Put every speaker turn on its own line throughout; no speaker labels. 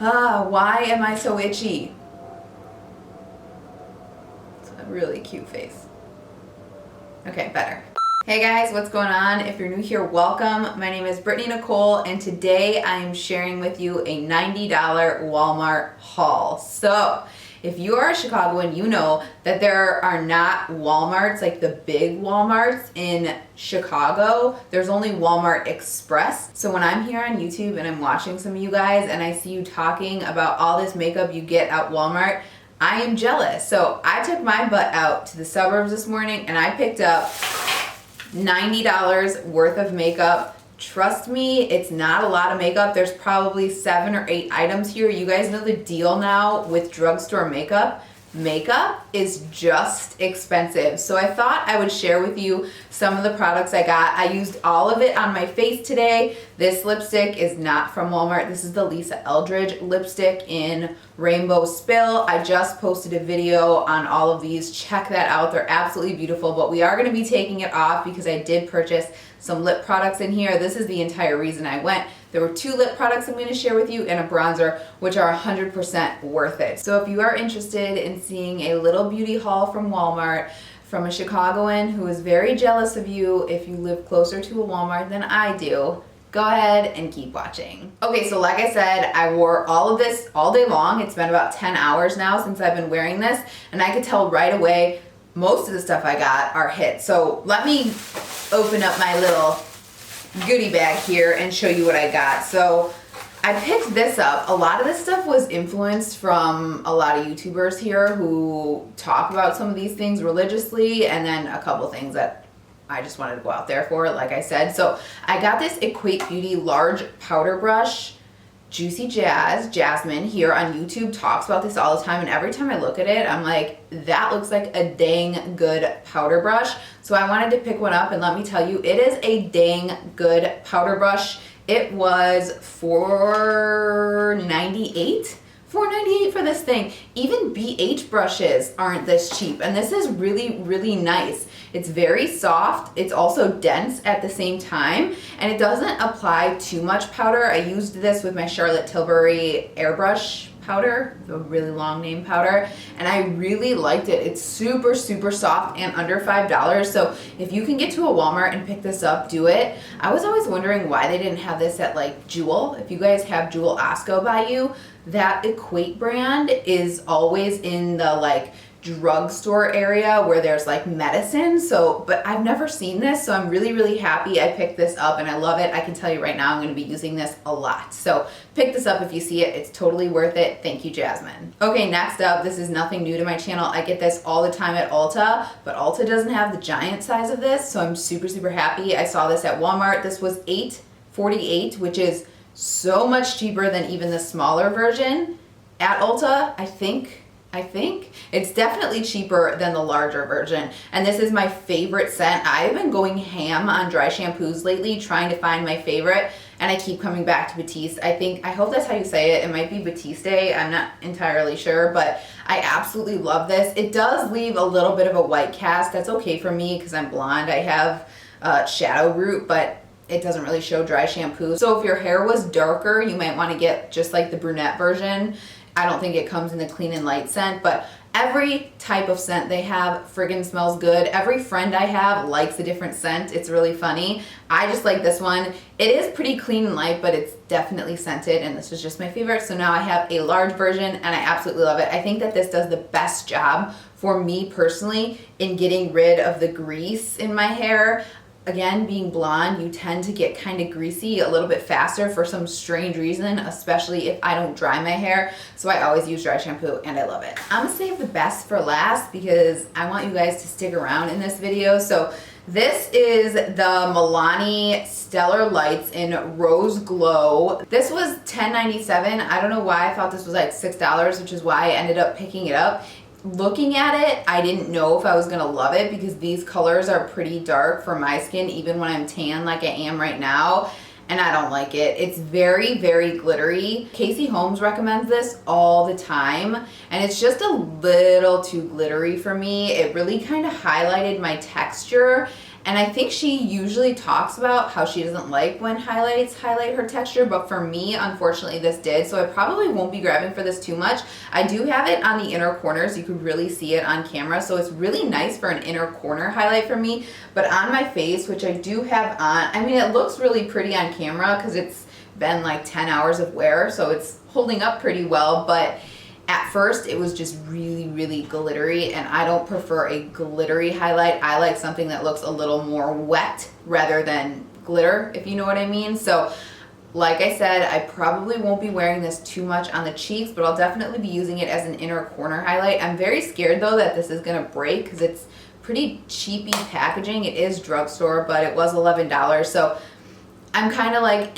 Why am I so itchy? It's a really cute face. Okay, better. Hey guys, what's going on? If you're new here, welcome. My name is BrittanyNichole, and today I'm sharing with you a $90 Walmart haul. So, if you are a Chicagoan, you know that there are not Walmarts, like the big Walmarts in Chicago. There's only Walmart Express. So when I'm here on YouTube and I'm watching some of you guys and I see you talking about all this makeup you get at Walmart, I am jealous. So I took my butt out to the suburbs this morning and I picked up $90 worth of makeup. Trust me, it's not a lot of makeup. There's probably 7 or 8 items here. You guys know the deal now with drugstore makeup. Makeup is just expensive. So I thought I would share with you some of the products I got. I used all of it on my face today. This lipstick is not from Walmart. This is the Eldridge lipstick in Rainbow Spill. I just posted a video on all of these. Check that out. They're absolutely beautiful, but we are going to be taking it off because I did purchase some lip products in here. This is the entire reason I went. There were 2 lip products I'm going to share with you and a bronzer, which are 100% worth it. So if you are interested in seeing a little beauty haul from Walmart, from a Chicagoan who is very jealous of you if you live closer to a Walmart than I do, go ahead and keep watching. Okay, so like I said, I wore all of this all day long. It's been about 10 hours now since I've been wearing this, and I could tell right away most of the stuff I got are hits. So let me open up my little goodie bag here and show you what I got. So I picked this up. A lot of this stuff was influenced from a lot of YouTubers here who talk about some of these things religiously, and then a couple things that I just wanted to go out there for, like I said. So I got this Equate Beauty large powder brush. Juicy Jasmine here on YouTube talks about this all the time, and every time I look at it, I'm like, that looks like a dang good powder brush. So I wanted to pick one up, and let me tell you, it is a dang good powder brush. It was $4.98. $4.98 for this thing. Even BH brushes aren't this cheap, and this is really, really nice. It's very soft. It's also dense at the same time, and it doesn't apply too much powder. I used this with my Charlotte Tilbury airbrush powder, the really long name powder, and I really liked it. It's super, super soft and under $5. So if you can get to a Walmart and pick this up, do it. I was always wondering why they didn't have this at like Jewel. If you guys have Jewel Osco by you, that Equate brand is always in the like drugstore area where there's like medicine. So, but I've never seen this, so I'm really, really happy I picked this up and I love it. I can tell you right now I'm going to be using this a lot. So pick this up if you see it. It's totally worth it. Thank you, Jasmine. Okay, next up, this is nothing new to my channel. I get this all the time at Ulta, but Ulta doesn't have the giant size of this, so I'm super, super happy. I saw this at Walmart. This was $8.48, which is so much cheaper than even the smaller version at Ulta. I think it's definitely cheaper than the larger version, and this is my favorite scent. I've been going ham on dry shampoos lately trying to find my favorite, and I keep coming back to Batiste. I hope that's how you say it. It might be Batiste, I'm not entirely sure, but I absolutely love this. It does leave a little bit of a white cast. That's okay for me because I'm blonde. I have shadow root, but it doesn't really show dry shampoo. So if your hair was darker, you might want to get just like the brunette version. I don't think it comes in the clean and light scent, but every type of scent they have friggin' smells good. Every friend I have likes a different scent. It's really funny. I just like this one. It is pretty clean and light, but it's definitely scented, and this was just my favorite. So now I have a large version, and I absolutely love it. I think that this does the best job for me personally in getting rid of the grease in my hair. Again, being blonde, you tend to get kind of greasy a little bit faster for some strange reason, especially if I don't dry my hair. So I always use dry shampoo, and I love it. I'm gonna save the best for last because I want you guys to stick around in this video. So this is the Milani Stellar Lights in Rose Glow. This was $10.97. I don't know why I thought this was like $6, which is why I ended up picking it up. Looking at it, I didn't know if I was gonna love it because these colors are pretty dark for my skin, even when I'm tan like I am right now, and I don't like it. It's very, very glittery. Casey Holmes recommends this all the time, and it's just a little too glittery for me. It really kind of highlighted my texture, And I think she usually talks about how she doesn't like when highlights highlight her texture, but for me, unfortunately, this did. So I probably won't be grabbing for this too much. I do have it on the inner corners. You could really see it on camera. So it's really nice for an inner corner highlight for me. But on my face, which I do have on, I mean, it looks really pretty on camera because it's been like 10 hours of wear. So it's holding up pretty well. But at first, it was just really, really glittery, and I don't prefer a glittery highlight. I like something that looks a little more wet rather than glitter, if you know what I mean. So, like I said, I probably won't be wearing this too much on the cheeks, but I'll definitely be using it as an inner corner highlight. I'm very scared, though, that this is going to break because it's pretty cheapy packaging. It is drugstore, but it was $11, so I'm kind of like,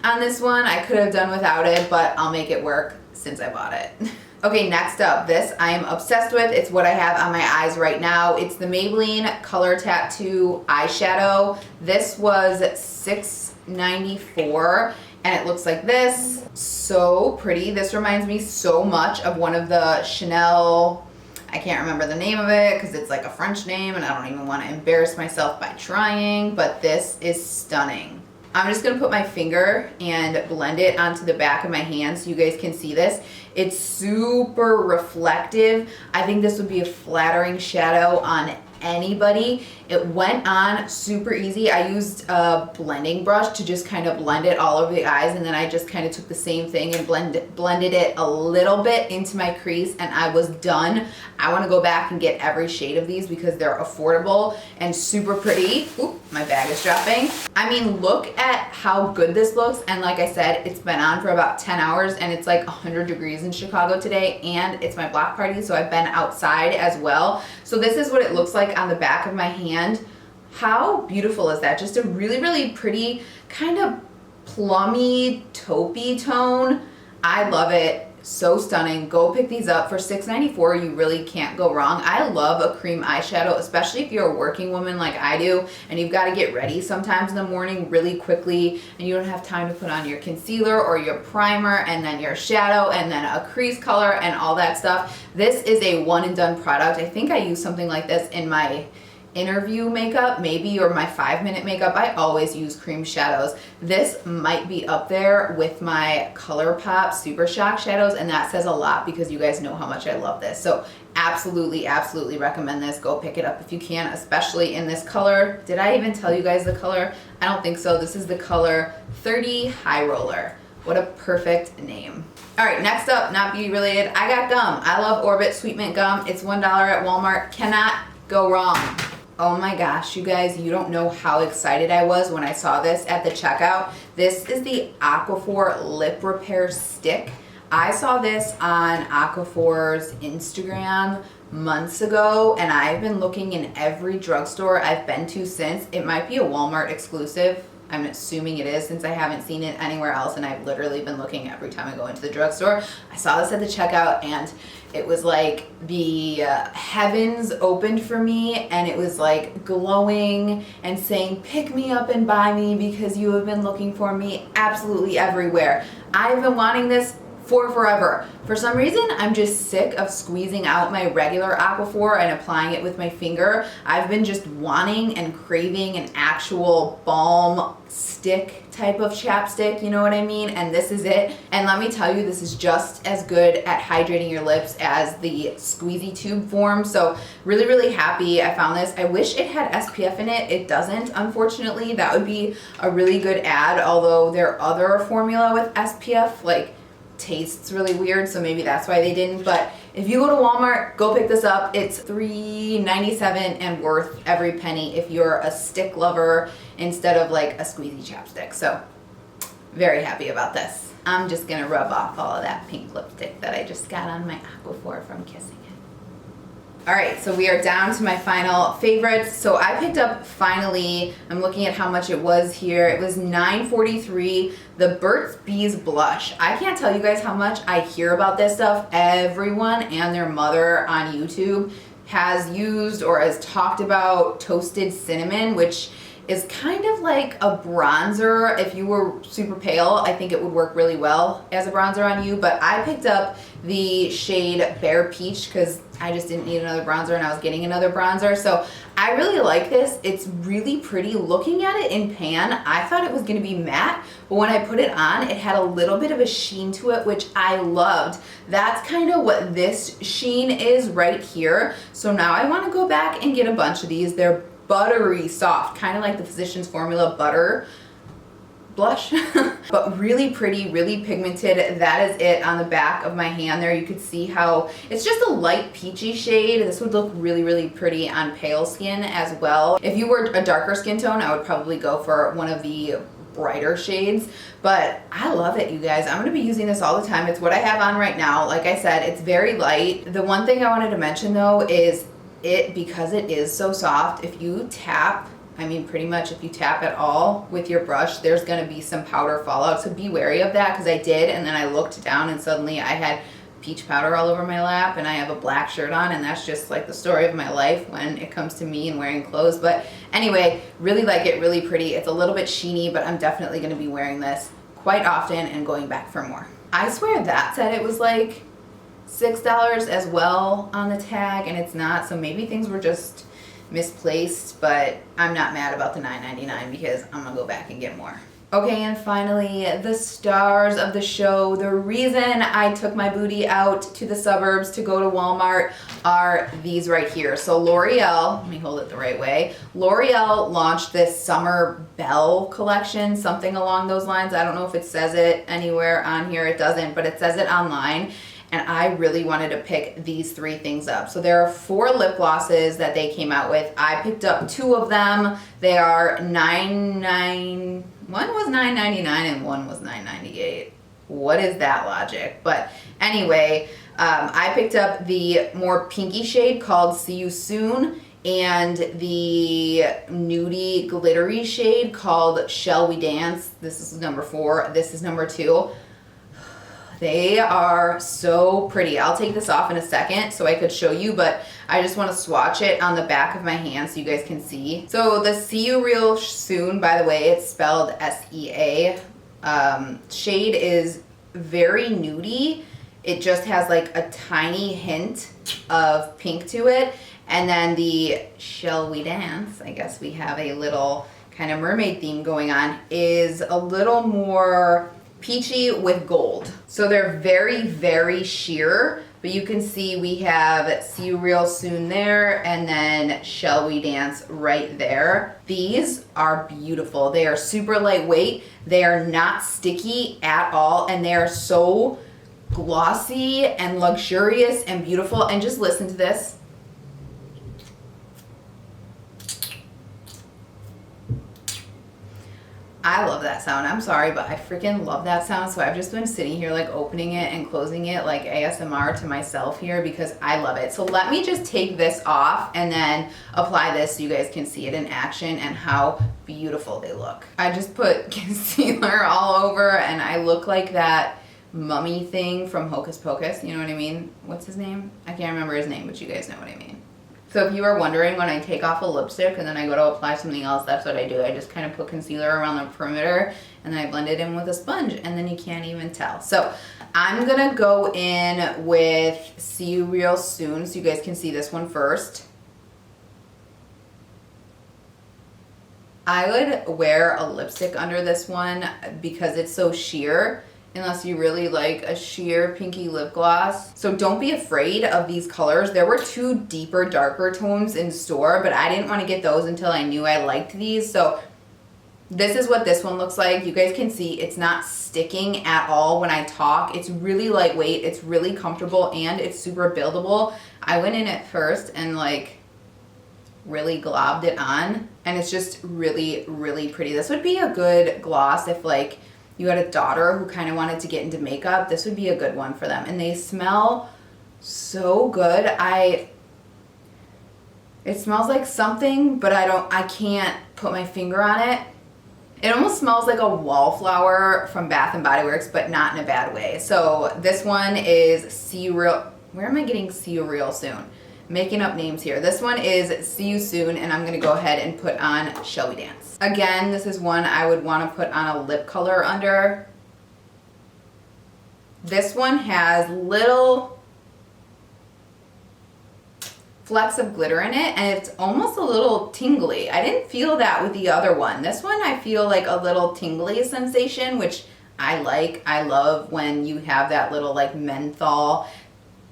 on this one. I could have done without it, but I'll make it work since I bought it. Okay, next up, this I am obsessed with. It's what I have on my eyes right now. It's the Maybelline Color Tattoo eyeshadow. This was $6.94, and it looks like this. So pretty. This reminds me so much of one of the Chanel, I can't remember the name of it because it's like a French name, and I don't even want to embarrass myself by trying, but this is stunning. I'm just going to put my finger and blend it onto the back of my hand so you guys can see this. It's super reflective. I think this would be a flattering shadow on anybody. It went on super easy. I used a blending brush to just kind of blend it all over the eyes, and then I just kind of took the same thing and blended it a little bit into my crease, and I was done. I want to go back and get every shade of these because they're affordable and super pretty. Oop, my bag is dropping. I mean, look at how good this looks, and like I said, it's been on for about 10 hours, and it's like 100 degrees in Chicago today, and it's my block party, so I've been outside as well. So this is what it looks like on the back of my hand. How beautiful is that? Just a really, really pretty kind of plummy, taupey tone. I love it. So stunning. Go pick these up for $6.94. You really can't go wrong. I love a cream eyeshadow, especially if you're a working woman like I do and you've got to get ready sometimes in the morning really quickly and you don't have time to put on your concealer or your primer and then your shadow and then a crease color and all that stuff. This is a one and done product. I think I use something like this in my interview makeup maybe, or my 5-minute makeup. I always use cream shadows. This might be up there with my ColourPop Super Shock shadows, and that says a lot because you guys know how much I love this. So absolutely recommend this. Go pick it up if you can, especially in this color. Did I even tell you guys the color? I don't think so. This is the color 30 High Roller. What a perfect name. All right, next up, not beauty related, I got gum. I love Orbit Sweet Mint Gum. It's $1 at Walmart. Cannot go wrong. Oh my gosh, you guys, you don't know how excited I was when I saw this at the checkout. This is the Aquaphor Lip Repair Stick. I saw this on Aquaphor's Instagram months ago, and I've been looking in every drugstore I've been to since. It might be a Walmart exclusive. I'm assuming it is since I haven't seen it anywhere else, and I've literally been looking every time I go into the drugstore. I saw this at the checkout, and it was like the heavens opened for me, and it was like glowing and saying, pick me up and buy me because you have been looking for me absolutely everywhere. I've been wanting this for forever. For some reason, I'm just sick of squeezing out my regular Aquaphor and applying it with my finger. I've been just wanting and craving an actual balm stick type of chapstick, you know what I mean? And this is it. And let me tell you, this is just as good at hydrating your lips as the squeezy tube form. So really happy I found this. I wish it had SPF in it. It doesn't, unfortunately. That would be a really good ad, although their other formula with SPF, like, tastes really weird, so maybe that's why they didn't. But if you go to Walmart, go pick this up. It's $3.97 and worth every penny if you're a stick lover instead of like a squeezy chapstick. So very happy about this. I'm just gonna rub off all of that pink lipstick that I just got on my Aquaphor from kissing it. All right, so we are down to my final favorites. So I picked up, finally, I'm looking at how much it was here. It was $9.43, the Burt's Bees blush. I can't tell you guys how much I hear about this stuff. Everyone and their mother on YouTube has used or has talked about toasted cinnamon, which is kind of like a bronzer. If you were super pale, I think it would work really well as a bronzer on you, but I picked up the shade Bare Peach because I just didn't need another bronzer and I was getting another bronzer. So I really like this. It's really pretty. Looking at it in pan, I thought it was going to be matte, but when I put it on, it had a little bit of a sheen to it, which I loved. That's kind of what this sheen is right here. So now I want to go back and get a bunch of these. They're buttery soft, kind of like the Physicians Formula butter blush, but really pretty, really pigmented. That is it on the back of my hand there. You could see how it's just a light peachy shade. This would look really, really pretty on pale skin as well. If you were a darker skin tone, I would probably go for one of the brighter shades, but I love it, you guys. I'm going to be using this all the time. It's what I have on right now. Like I said, it's very light. The one thing I wanted to mention though is because it is so soft, if you tap, I mean pretty much if you tap at all with your brush, there's going to be some powder fallout, so be wary of that, because I did, and then I looked down and suddenly I had peach powder all over my lap, and I have a black shirt on, and that's just like the story of my life when it comes to me and wearing clothes. But anyway, really like it, really pretty. It's a little bit sheeny, but I'm definitely going to be wearing this quite often and going back for more. I swear that said it was like $6 as well on the tag, and it's not, so maybe things were just misplaced, but I'm not mad about the $9.99 because I'm gonna go back and get more. Okay, and finally, the stars of the show. The reason I took my booty out to the suburbs to go to Walmart are these right here. So L'Oreal, let me hold it the right way. L'Oreal launched this Summer Belle collection, something along those lines. I don't know if it says it anywhere on here. It doesn't, but it says it online. And I really wanted to pick these 3 things up. So there are 4 lip glosses that they came out with. I picked up 2 of them. They are one was $9.99 and one was $9.98. What is that logic? But anyway, I picked up the more pinky shade called See You Soon, and the nudie glittery shade called Shall We Dance. This is number 4. This is number 2. They are so pretty. I'll take this off in a second so I could show you, but I just want to swatch it on the back of my hand so you guys can see. So the See You Real Soon, by the way, it's spelled S-E-A. Shade is very nudie. It just has like a tiny hint of pink to it. And then the Shall We Dance, I guess we have a little kind of mermaid theme going on, is a little more peachy with gold. So they're very, very sheer, but you can see we have See You Real Soon there, and then Shall We Dance right there. These are beautiful. They are super lightweight. They are not sticky at all, and they are so glossy and luxurious and beautiful. And just listen to this. I love that sound. I'm sorry, but I freaking love that sound. So I've just been sitting here like opening it and closing it like ASMR to myself here because I love it. So let me just take this off and then apply this so you guys can see it in action and how beautiful they look. I just put concealer all over and I look like that mummy thing from Hocus Pocus. You know what I mean? What's his name? I can't remember his name, but you guys know what I mean. So if you were wondering, when I take off a lipstick and then I go to apply something else, that's what I do. I just kind of put concealer around the perimeter and then I blend it in with a sponge and then you can't even tell. So I'm going to go in with See You Real Soon so you guys can see this one first. I would wear a lipstick under this one because it's so sheer, unless you really like a sheer pinky lip gloss. So don't be afraid of these colors. There were 2 deeper, darker tones in store, but I didn't want to get those until I knew I liked these. So this is what this one looks like. You guys can see it's not sticking at all when I talk. It's really lightweight, it's really comfortable, and it's super buildable. I went in at first and like really globbed it on, and it's just really, really pretty. This would be a good gloss if like you had a daughter who kind of wanted to get into makeup. This would be a good one for them. And they smell so good. It smells like something, but I can't put my finger on it. It almost smells like a wallflower from Bath and Body Works, but not in a bad way. So this one is See You Real, where am I getting See You Real Soon? making up names here. This one is See You Soon, and I'm gonna go ahead and put on Shall We Dance. Again, this is one I would wanna put on a lip color under. This one has little flecks of glitter in it, and it's almost a little tingly. I didn't feel that with the other one. This one I feel like a little tingly sensation, which I like. I love when you have that little like menthol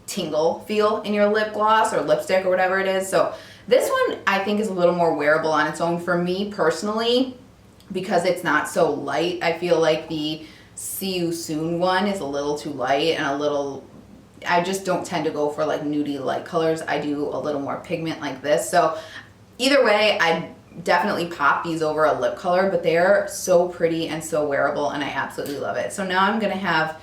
tingle feel in your lip gloss or lipstick or whatever it is. So this one I think is a little more wearable on its own for me personally, because it's not so light. I feel like the See You Soon one is a little too light and a little, I just don't tend to go for like nudie light colors. I do a little more pigment like this. So either way, I definitely pop these over a lip color, but they're so pretty and so wearable, and I absolutely love it. So now I'm gonna have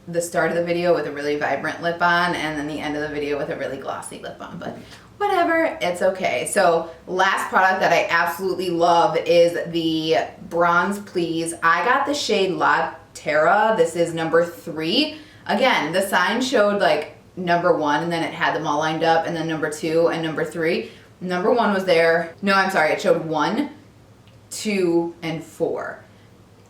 the start of the video with a really vibrant lip on, and then the end of the video with a really glossy lip on, but whatever, it's okay. So last product that I absolutely love is the Bronze Please. I got the shade La Terra. This is number 3. Again, the sign showed like number 1, and then it had them all lined up, and then number 2 and number 3. Number 1 was there. No, I'm sorry. It showed 1, 2, and 4.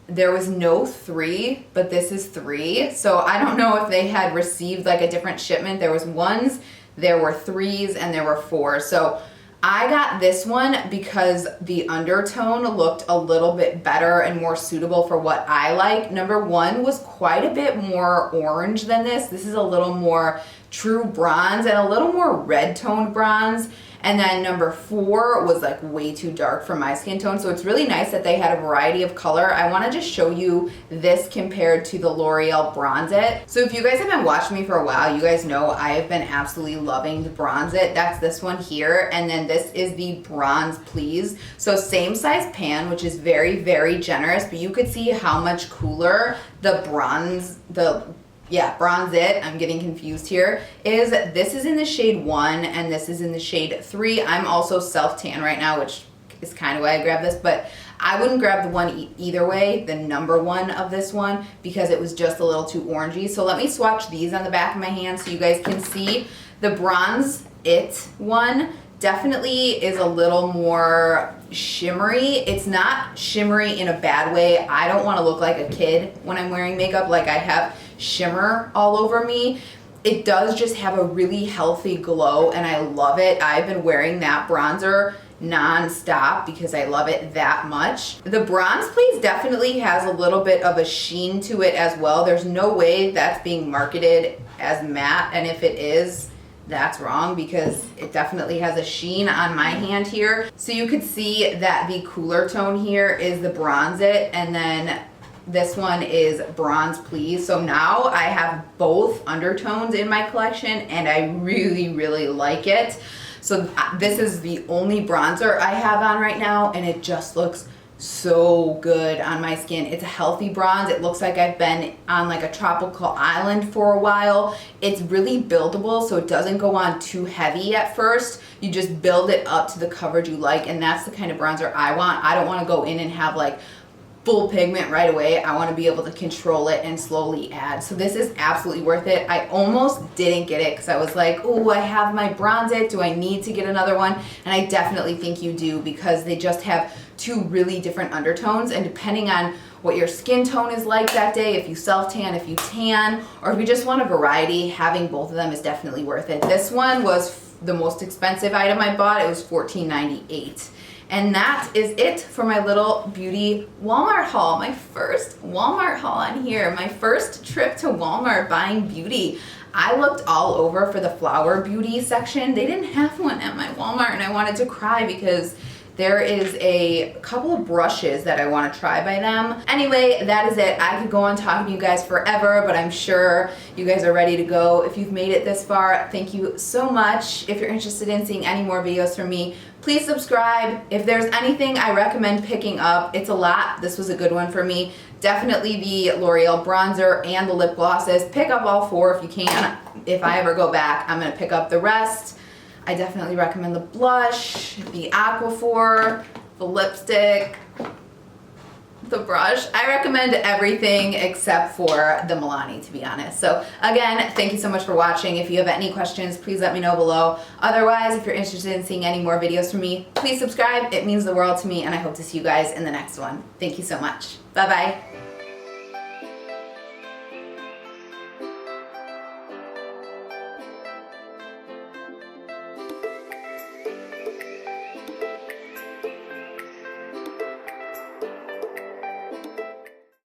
There was no 3, but this is 3. So I don't know if they had received like a different shipment. There was 1s, there were 3s, and there were 4s. So I got this one because the undertone looked a little bit better and more suitable for what I like. Number 1 was quite a bit more orange than this. This is a little more true bronze and a little more red toned bronze. And then number 4 was like way too dark for my skin tone. So it's really nice that they had a variety of color. I want to just show you this compared to the L'Oreal Bronze It. So if you guys have been watching me for a while, you guys know I have been absolutely loving the Bronze It. That's this one here. And then this is the Bronze Please. So same size pan, which is very, very generous, but you could see how much cooler the Bronze It, I'm getting confused here, is. This is in the shade 1 and this is in the shade 3. I'm also self-tan right now, which is kind of why I grabbed this, but I wouldn't grab the one either way, the number 1 of this one, because it was just a little too orangey. So let me swatch these on the back of my hand so you guys can see. The Bronze It one definitely is a little more shimmery. It's not shimmery in a bad way. I don't want to look like a kid when I'm wearing makeup, like I have shimmer all over me. It does just have a really healthy glow, and I love it. I've been wearing that bronzer non-stop because I love it that much. The Bronze Please definitely has a little bit of a sheen to it as well. There's no way that's being marketed as matte, and if it is, that's wrong, because it definitely has a sheen on my hand here. So you could see that the cooler tone here is the Bronze It, and then this one is Bronze Please. So now I have both undertones in my collection, and I really, really like it. So this is the only bronzer I have on right now, and it just looks so good on my skin. It's a healthy bronze. It looks like I've been on like a tropical island for a while. It's really buildable, so it doesn't go on too heavy at first. You just build it up to the coverage you like, and that's the kind of bronzer I want. I don't want to go in and have like full pigment right away. I want to be able to control it and slowly add. So this is absolutely worth it. I almost didn't get it because I was like, oh, I have my Bronze It. Do I need to get another one? And I definitely think you do, because they just have 2 really different undertones, and depending on what your skin tone is like that day, if you self-tan, if you tan, or if you just want a variety, having both of them is definitely worth it. This one was the most expensive item I bought. It was $14.98. And that is it for my little beauty Walmart haul. My first Walmart haul on here. My first trip to Walmart buying beauty. I looked all over for the flower beauty section. They didn't have one at my Walmart, and I wanted to cry because there is a couple of brushes that I want to try by them. Anyway, that is it. I could go on talking to you guys forever, but I'm sure you guys are ready to go. If you've made it this far, thank you so much. If you're interested in seeing any more videos from me, please subscribe. If there's anything I recommend picking up, it's a lot. This was a good one for me. Definitely the L'Oreal bronzer and the lip glosses. Pick up all 4 if you can. If I ever go back, I'm gonna pick up the rest. I definitely recommend the blush, the Aquaphor, the lipstick, the brush. I recommend everything except for the Milani, to be honest. So again, thank you so much for watching. If you have any questions, please let me know below. Otherwise, if you're interested in seeing any more videos from me, please subscribe. It means the world to me, and I hope to see you guys in the next one. Thank you so much. Bye-bye.